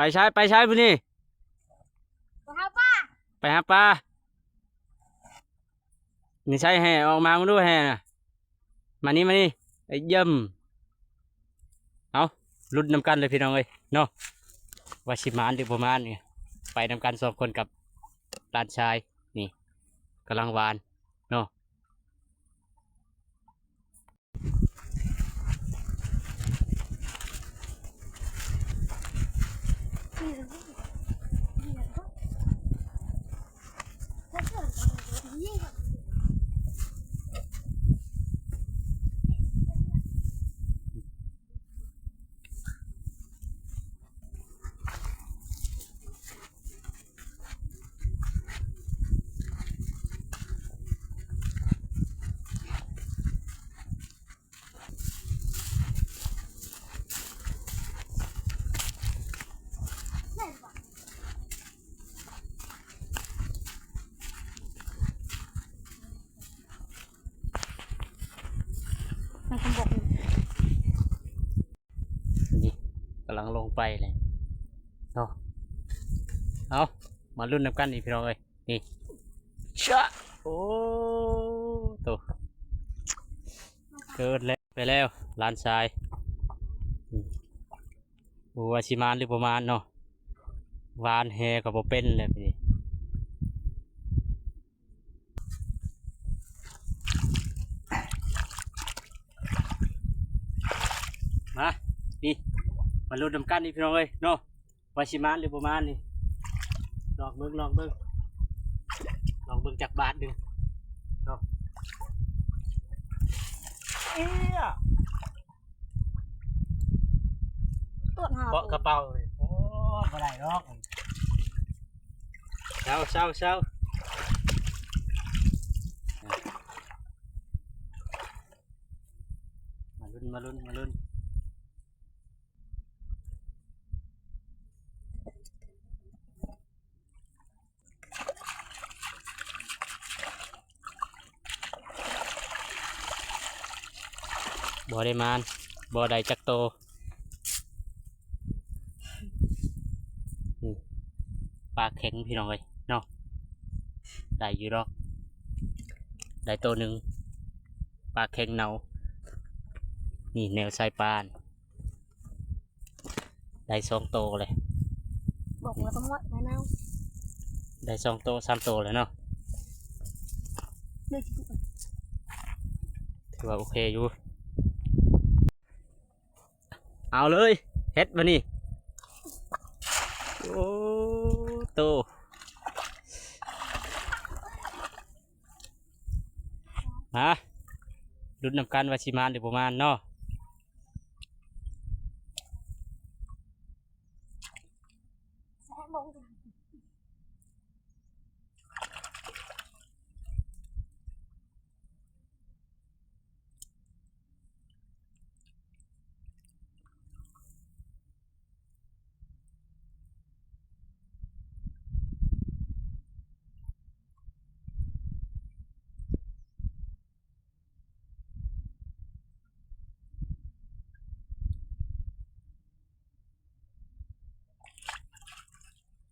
ไปใช้พุ่นนี่ไปหาป้าไปหาปลานี่ใช้แห่ออกมาดูแห่น่ะมานี่ไอ้เยี่ยมเอาลุ้นนำกันเลยพี่น้องเอ้ยเนาะว่าชิมานหรือประมาณเนี่ยไปนำกัน2 คนกับหลานชายนี่กำลังหวานเนาะมันคำบอกนี่กำลังลงไปเลยเนาะเอามาลุ้นนำกันอีกพี่น้องเอ้ยนี่ชะโอ้ตัวเกิดแล้วไปแล้วหลานชายบัวชิมานหรือประมาณเนาะวานแฮกับโบเป็นเลยพี่มานี่มาลุ้นนำกันอีกพี่น้องเอ้ยเนาะวาชิมานหรือประมาณนี่ลองเบิ่งจากบาทหนึ่งเนาะเอี้ย ตรวจหา เกาะกระเป๋าเลยโอ้บ่ได้หรอกเช้ามาลุ้นบ่ได้มานบ่ได้จักโตนี่ปลาแข็งพี่น้องเลยเนาะได้อยู่หรอกได้ตัวหนึ่งปลาแข็งเนานี่แนวสายปานได้2 โตเลย บอกว่าต้องวัดไว้เน่าได้2 โต3 โตเลยเนาะเลือกที่ ถือว่าโอเคอยู่เอาเลยเฮ็ดมานี่โอ้โตมาลุ้นนำกันว่าชิมานหรือประมาณเนาะแซ่บบอก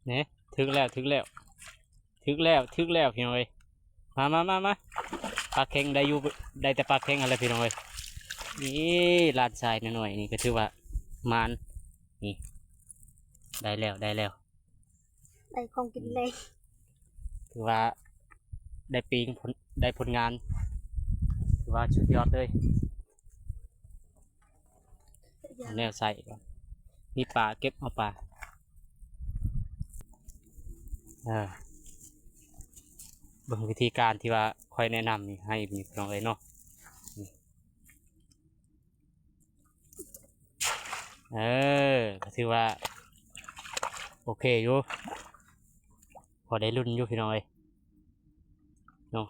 เนี่ยถึกแล้วพี่น้องเอ้ยมาปลาเค็งได้อยู่ได้แต่ปลาเค็งอะไรพี่น้องเอ้ยนี่ลาดทรายหน่อยนี่ก็ถือว่ามานนี่ได้แล้วได้ของกินเลยถือว่าได้ปีงผลได้ผลงานถือว่าสุดยอดเลยแนวใส่ก่อนมีปลาเก็บเอาปลาเบิ่งวิธีการที่ว่าคอยแนะนำนี่ให้พี่น้องเลยเนาะก็ถือว่าโอเคอยู่พอได้รุ่นอยู่พี่น้องเลยเนาะ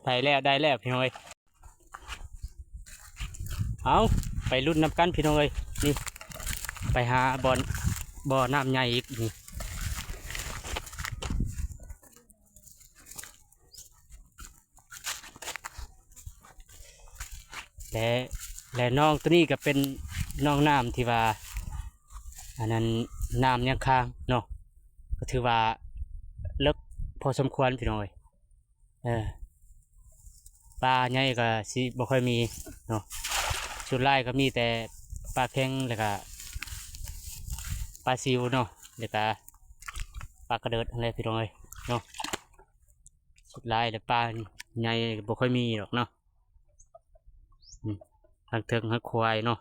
ได้แล้วพี่น้องเอ้ยเอาไปรุ่นน้ำกันพี่น้องเอ้ยนี่ไปหาบ่อน้ำใหญ่อีกนี่และน้องตัวนี้ก็เป็นน้องน้ำที่ว่าอันนั้นน้ำยังค้างเนาะก็ถือว่าเลิกพอสมควรพี่น้องเอ้ยปลาใหญ่ก็สิบ่ค่อยมีเนาะชุดไล่ก็มีแต่ปลาแข็งแล้วก็ปลาซิวเนาะแล้วก็ปลากระเดิดอะไรพี่น้องเอ้ยเนาะชุดไล่แล้วปลาใหญ่ก็บ่ค่อยมีหรอกเนาะทางเทิงทางควายเนาะ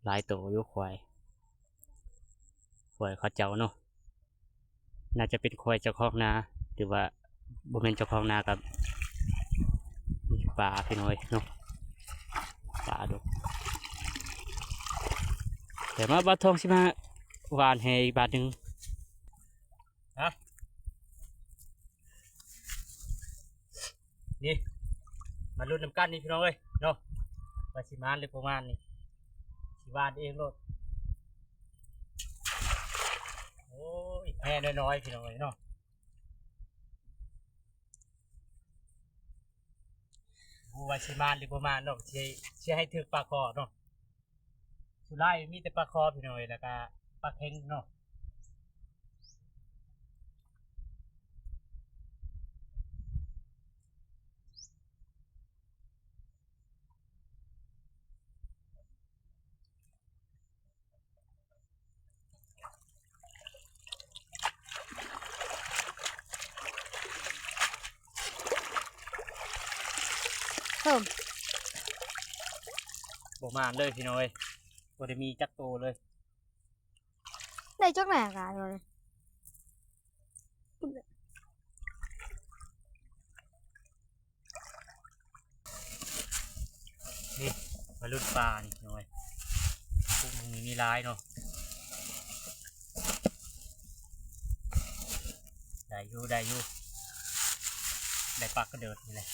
หลายตัวอยู่ควายเขาเจ้าเนาะน่าจะเป็นควายเจ้าของนาหรือว่าบ่เป็นเจ้าของนากับปลาพี่น้อยเนาะปลาดูแต่มาบาทองสิมาหวานให้อีกบาทหนึ่งฮะนี่มาลุ้นน้ำกันนี่พี่น้องเอ้ยเนาะว่าสิมาหรือประมาณนี่สิหวานเองโลดโอ้ยแค่น้อยๆพี่น้องเอ้ยเนาะว่าสิมาหรือประมาณเนาะเชื่อให้ถึกปลาคอเนาะสุดท้ายมีแต่ปลาคอพี่น้อยแล้วก็ปลาเค็งเนาะเพิ่ม ประมาณเลยพี่น้อยบ่ได้มีจักโตเลย ได้จักไหนกันเลย นี่มาลุ้นปลานี่พี่น้อยพวกมึงมีร้ายเนาะได้อยู่ได้ปลากระเดิดนี่แหละ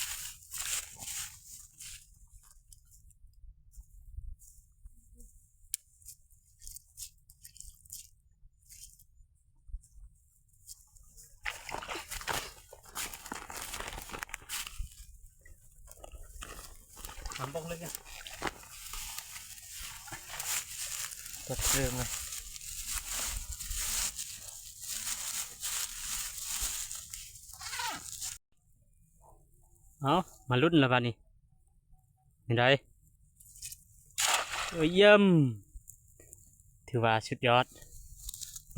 ทำบ้องเลยเนี่ยกดเครื่องเลยเอามาลุ้นแล้วกันนี่นี่ได้เยี่ยมถือว่าสุดยอด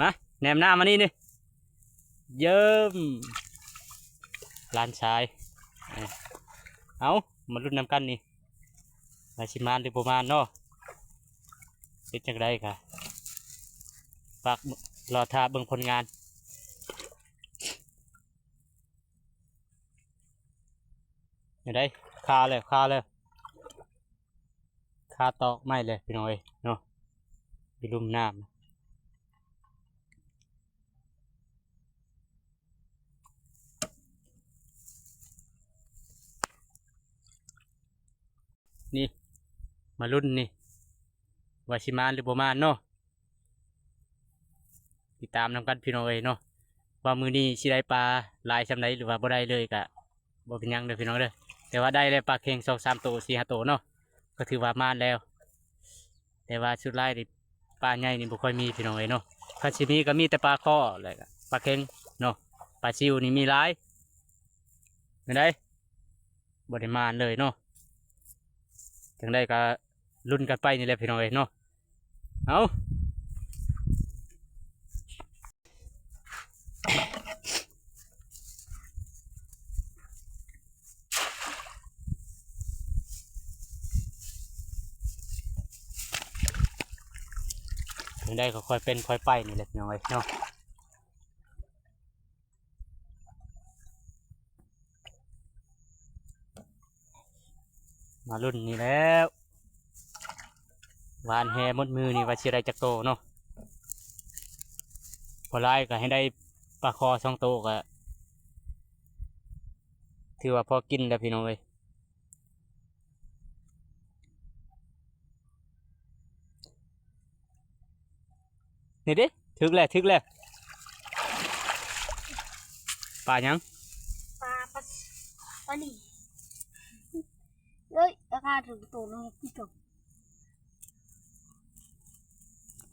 มาแนมหน้ามานี่นี่เยี่ยมลานชายเอามาลุ้นนำกันนี่มาชิมานหรือประมาณเนาะเป็นจังไรค่ะฝากรอท่าเบิ่งผลงานอยู่ได้คาเลยคาตอกไม่เลยพี่น้อยเนาะไปลุ่มน้ำนี่มารุ่นนี่วาชิมานหรือประมาณเนาะติดตามนำกันพี่น้อยเนาะว่ามือนี้สิได้ปลาลายชำไรหรือว่าบ่ได้เลยกะบ่เป็นยังเด้อพี่น้องเด้อแต่ว่าได้เลยปลาเค็ง2-3ตัว4-5ตัวเนาะก็ถือว่ามานแล้วแต่ว่าชุดไล่ดิปลาใหญ่นี่บ่ค่อยมีพี่น้องเนาะคาชิมีก็มีแต่ปลาข้ออะไรกะปลาเค็งเนาะปลาซิวนี่มีหลายไม่ได้บ่ได้มานเลยเนาะจังได้ก็ลุ้นกันไปนี่แหละพี่น้องเนาะเอาจังได้ก็ค่อยเป็นค่อยไปนี่แหละพี่น้องเนาะมาลุ้นนี่แล้ววานแฮมดมือนี่ว่าสิได้จักโตเนาะพอไล่ก็ให้ได้ปลาคอ2 ตัวก็ ถือว่าพอกินแล้วพี่น้องเอ้ยนี่เด้ถึกแล้วปลาหยัง ปลาปลาหนีเอ้ยราคาถึงตัวนึงพี่จบ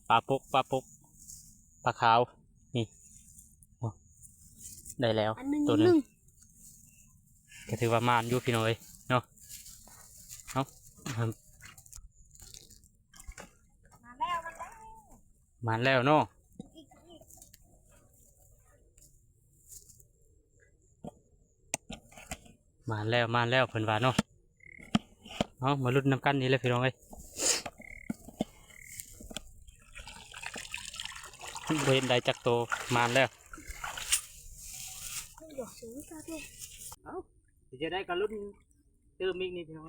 ปลาปุกปลาขาวนี่โอ้ได้แล้ว อันหนึง ตัวหนึงก็ถือว่ามานอยู่พี่น้องเอ้ยเนาะเอา มาแล้ว มานแล้วเนาะ อีก มานแล้วเพิ่นว่าเนาะเอามาลุ้นน้ำกันนี่เลยพี่น้องเอ้ยบ่เห็นได้จักโตมานแล้ว เดี๋ยวซื้อซะดิ เอาจะได้กันลุ้นเติมอีกนี่พี่น้อง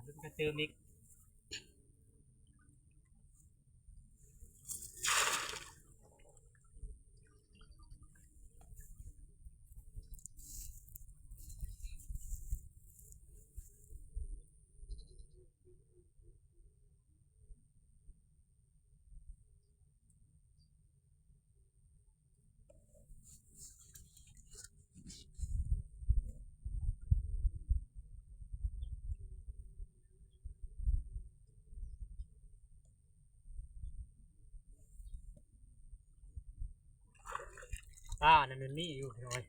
ลุ้นกันเติมอีกนั่นนี่อยู่พี่น้อง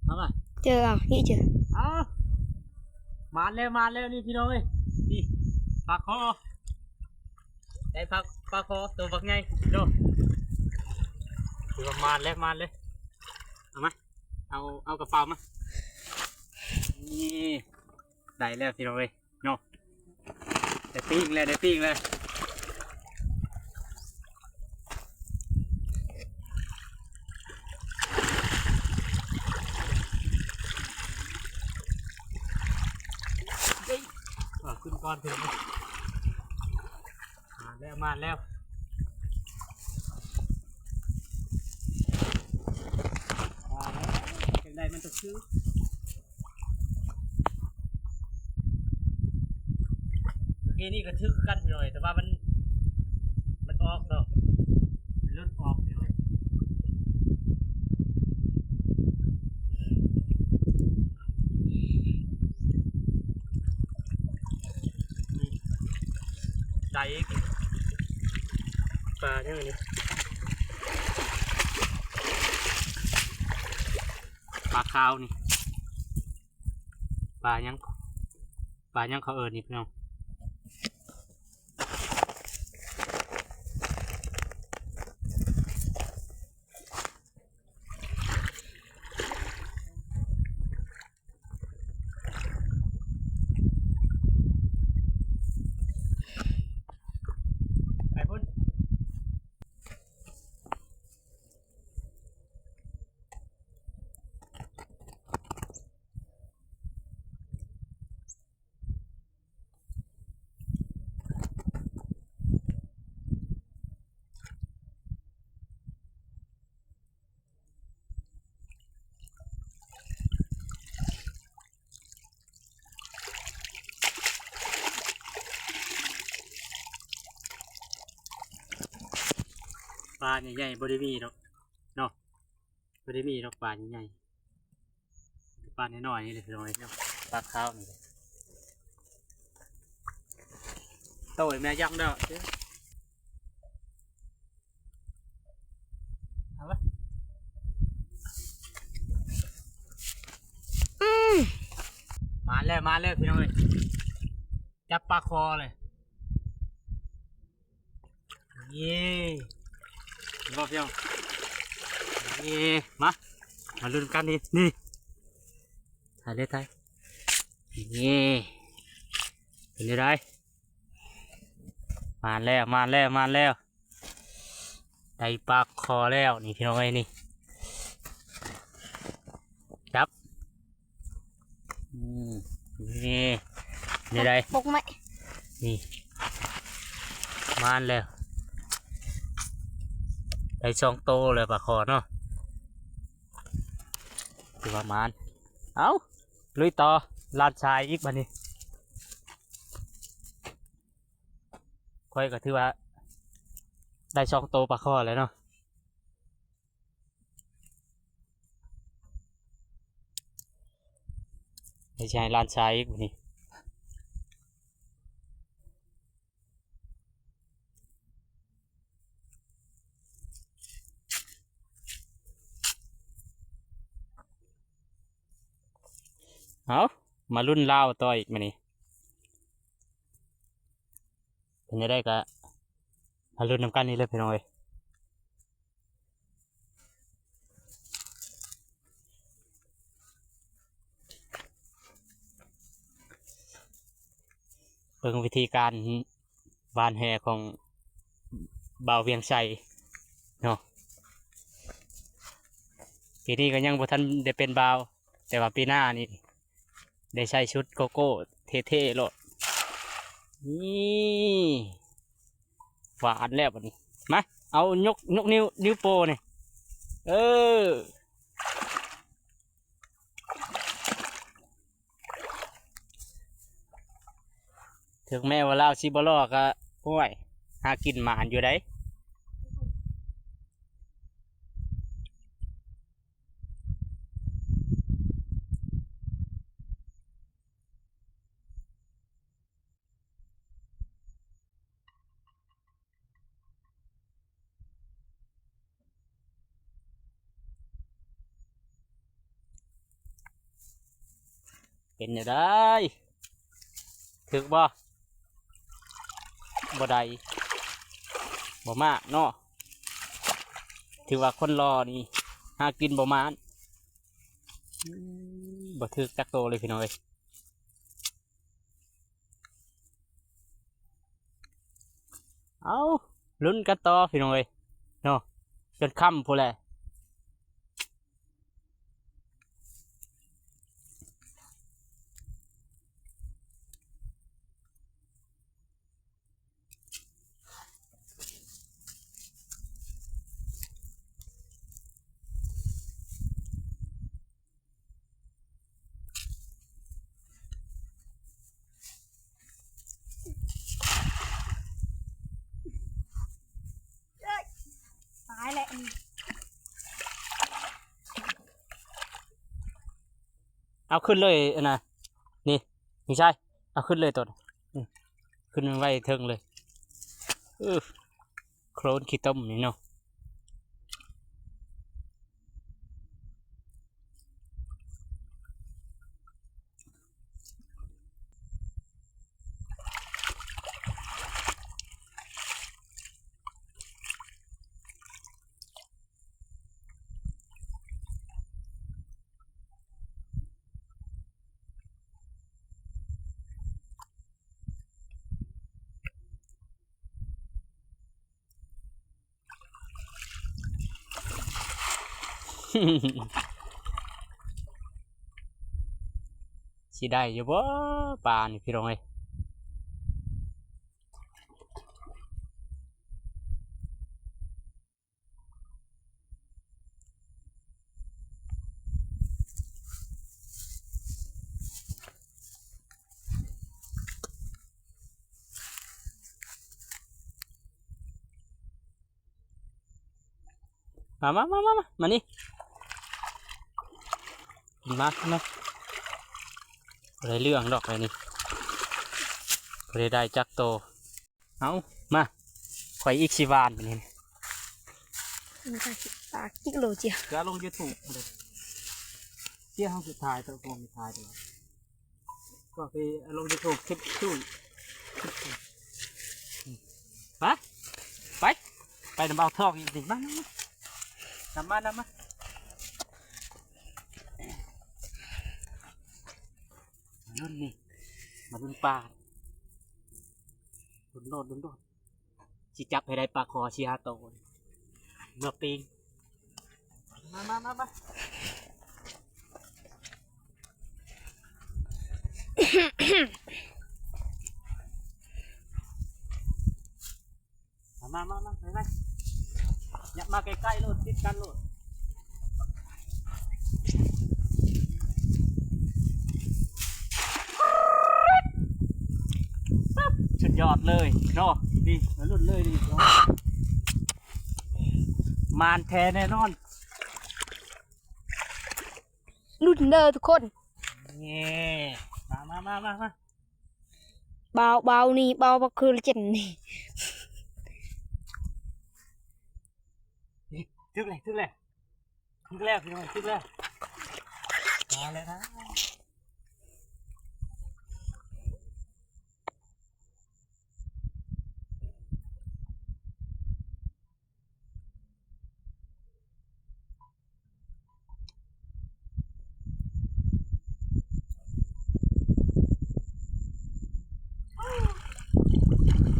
เอามา เจออ่ะนี่เจอ เอามาแล้วนี่พี่น้องเอ้ยนี่ปลาคอได้ปลาคอตัวบักไงดูถือว่ามาแล้วเอามาเอากระเป๋ามานี่ได้แล้วพี่น้องเอ้ยเนาะได้ปิ้งแล้วขึ้นก้อนพี่น้องมาแล้ว ซื้อเมื่อกี้นี่ก็ทึกกันหน่อยแต่ว่ามันออกเนาะมันหลุดออกหน่อยใจอีกปลาเนี่ยนี่ปลาขาวนี่ปลายังเขาเอิญนี่พี่น้องไปพุ่นปลาใหญ่ๆบริมีดอกเนาะบริมีดอกปลาใหญ่ๆปลาน้อยๆนี่เลยพี่น้องเนาะปลาขาวนี่เลยโต่อยแม่ยักษ์เด้อเอาปะมาแล้วพี่น้องเลยจับปลาคอเลยเย่รอบยังเย่มาลุ้นกันนี่ถ่ายเลยถ่ายเย่เป็นยังไงมาแล้วได้ปลาคอแล้วนี่พี่น้องเอ้ยนี่จับนี่นี่ได้ บกไหม นี่มาแล้วได้ช่องโตเลยปลาคอเนาะถือว่ามานเอาลุยต่อลาดชายอีกบัดนี้ค่อยก็ถือว่าได้ช่องโตปลาคอแล้วเนาะได้ชายลาดชายอีกบัดนี้เอามารุ่นเล่าวต่ออีกมานี่เป็นจะได้ก็มารุ่นน้ำกันนี่เลยพี่น้องเอ้ยเบิ่งวิธีการวานแหของบ่าวเวียงชัยเนาะปีนี้ก็ยังบ่ทันได้เป็นบ่าวแต่ว่าปีหน้านี่ได้ใช้ชุดโกโก้เท่ๆโลดนี่หวานแล้วบัดนี้มาเอายกนิ้วโป้นี่เออถึงแม้ว่าลาวสิบ่รอก็ห่วยหากินหมานอยู่ได้เป็นอยู่ได้ถึกบ่ได้บ่มากเนาะถือว่าคนรอนี่หากินบ่มานบ่ถึกจักโตเลยพี่น้อยเอาลุ้นกันต่อพี่น้อยเนาะจนค่ำพู้นแหละ ละนี่ เอาขึ้นเลยนะนี่ไม่ใช่เอาขึ้นเลยตัวน่ะขึ้นไว้เทิงเลยโคลนขี้ต้มนี่เนาะ สิได้อยู่บ่ปลานี่พี่น้องเอ้ยมานี่มาเนาะอะไรเรื่องดอกอะไรนี่ได้จักโตเอามาข่อยอีกสิบานไปนี่ มันก็ปากกิโลเจีย ก็ลงยูทูบเลยเที่ยห้องสุดท้ายตัวกองสุดท้ายเลยก็ไปลงยูทูบคลิปชูนไปน้ำเบาทองอีกสิบ้างน้ำมารุ่นนี่มารุ่นปลารุ่นโดดชิจับให้ได้ปลาคอชีฮาโตเมื่อปีมามาไปอย่ามาใกล้ๆโลดติดกันโลดสุดยอดเลยเนาะนี่มาลุ่นเลยดิมานแท้แน่นอน รุ่นเด้อทุกคน นี่มา เบานี่เบาบักคือเจ็บนี่ ทึกเลยพี่น้องทึกแล้วมาแล้วนะ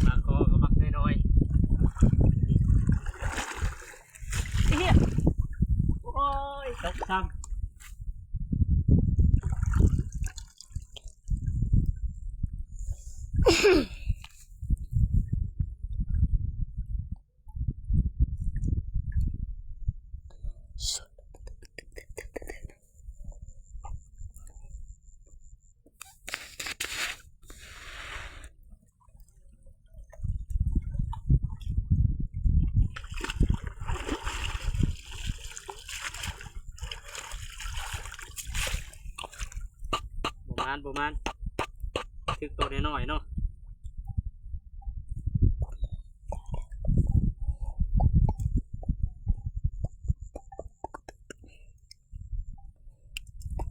มาคอกับบักน้อยๆเฮียโอ้ยตกซ้ำประมาณทึกตัวน้อยๆเนาะ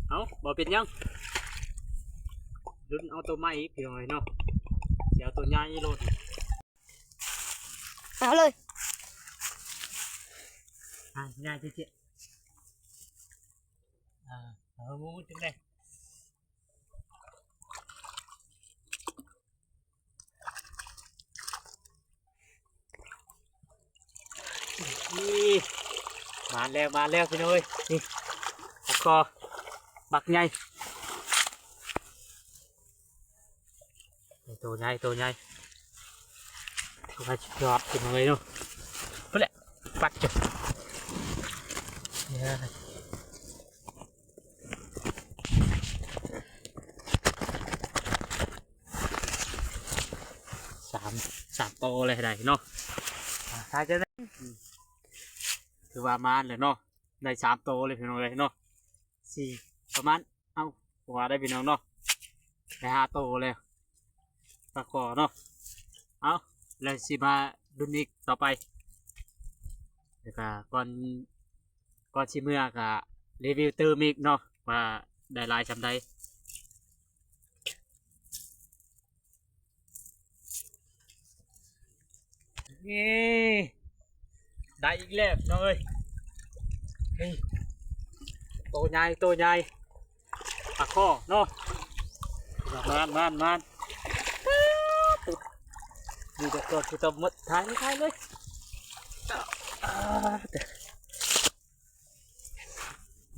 เอาบ่เป็นยังรุ่นเอาตัวใหม่อีกพี่น้อยเนาะเดี๋ยวตัวใหญ่โลด เอาเลย ง่ายเจ๊เอามูจังได้นี่มาแล้วพี่น้อยนี่แล้วก็บักใหญ่ตัวใหญ่ถือว่าสุดยอดพี่น้อยเนาะเพื่อนปักจุดสามโตเลยได้เนาะถ้าจะได้ ถือว่ามานเลยเนาะได้3โตเลยพี่น้องเลยเนาะ4ประมาณเอ้าว่าได้พี่น้องเนาะได้5โตเลยปลาคอเนาะเอาแล้วสิมาดุนอีกต่อไปแล้วก็ก่อนสิเมื่อก็รีวิวเติมอีกเนาะว่าได้หลายจำได้นี่ได้อีกแล้วน้องเอ้ยนี่โตใหญ่ปลาคอเนาะมานนี่จะกดกูจะหมดท้ายไม่ท้ายเลยอ่า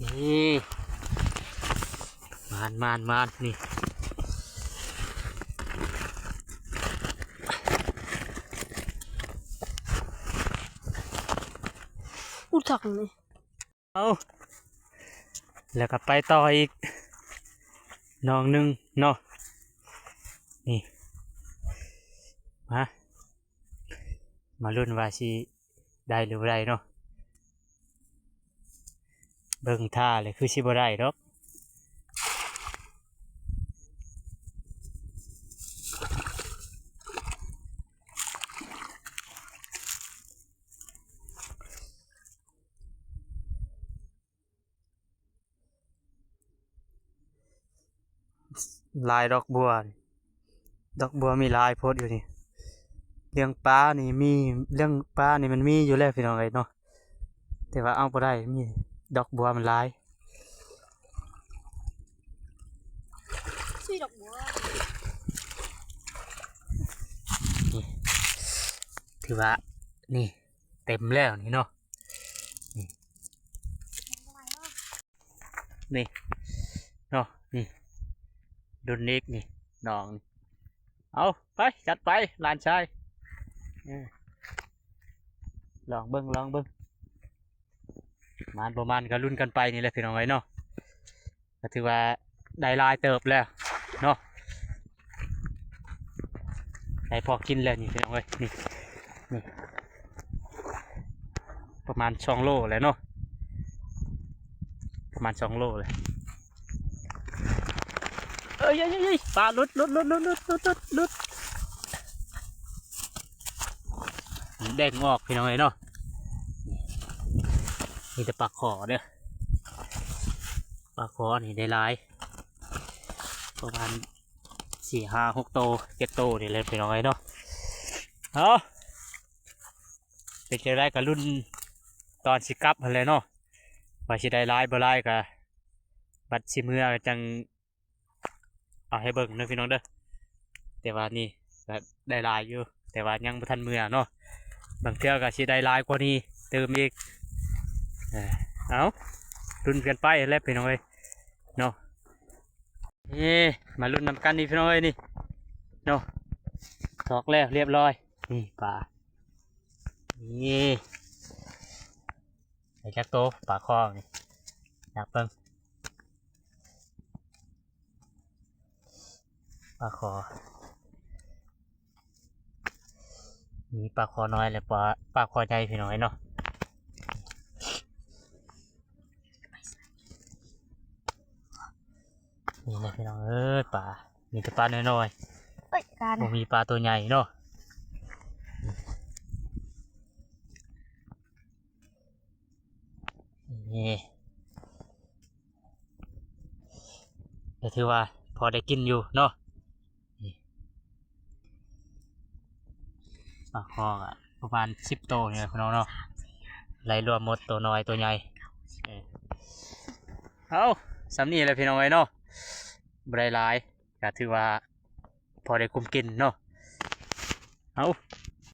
นี่มานนี่ อุทักนี่ เอาแล้วก็ไปต่ออีกน้องหนึ่งเนาะนี่มาลุ้นว่าสิได้หรือบ่ได้เนาะเบิ่งท่าเลยคือสิบ่ได้ดอกลายดอกบัวมีลายโพดอยู่นี่เรื่องปลานี่มีเรื่องปลานี่มันมีอยู่แล้วพี่น้องเอ้ยเนาะแต่ว่าเอาบ่ได้มีดอกบัวมันลาย ชื่อดอกบัว ถือว่านี่เต็มแล้วนี่เนาะนี่เนาะนี่ดุนนิกนี่น้องเอาไปจัดไปหลานชายลองเบิ้งมันประมาณก็รุ่นกันไปนี่แหละพี่น้องไว้เนาะก็ถือว่าได้ลายเติบแล้วเนาะได้พอกินแล้วนี่พี่น้องไว้นี่ประมาณ2 โลเลยเนาะประมาณ2 โลเลยเอ้ยปลาลุดแดงออกพี่น้องไว้เนาะนี่จะปลาขอเด้อปลาขอนี่ได้หลายประมาณ4 5 6 โต 7 โตนี่เลยพี่น้องไว้เนาะเอาเป็นจะได้กับรุ่นตอนสิกลับอะไรเนาะว่าสิได้หลายบ่หลายกับบัดสิเมื่อจังเอาให้เบิ่งเด้อพี่น้องเด้อแต่ว่านี่ก็ได้หลายอยู่แต่ว่ายังบ่ทันเมื่อเนาะบางเทื่อก็สิได้หลายกว่านี้เติมอีกเอารุ่นกันไปแล้วพี่น้องเอ้ยเนาะนี่มารุ่นนำกันนี่พี่น้องเอ้ยนี่เนาะถอกแล้วเรียบร้อยนี่ปลานี่ไอ้จักโตปลาคอนี่อยากเบิ่งปลาคอมีปลาคอน้อยและปลาคอใหญ่พี่น้องเอ้ยเนาะนี่เลยพี่น้องเอ้ยปลามีแต่ปลาน้อย เอ้ยการ ๆบ่มีปลาตัวใหญ่เนาะนี่ก็ถือว่าพอได้กินอยู่เนาะนี่ปลาคออ่ะประมาณ10 โตเนี่ยพี่น้องเนาะไหลรวมหมดตัวน้อยตัวใหญ่เอาสำนีเลยพี่น้องเอ้ยเนาะบรายหลายก็ถือว่าพอได้คุมกินเนาะเอา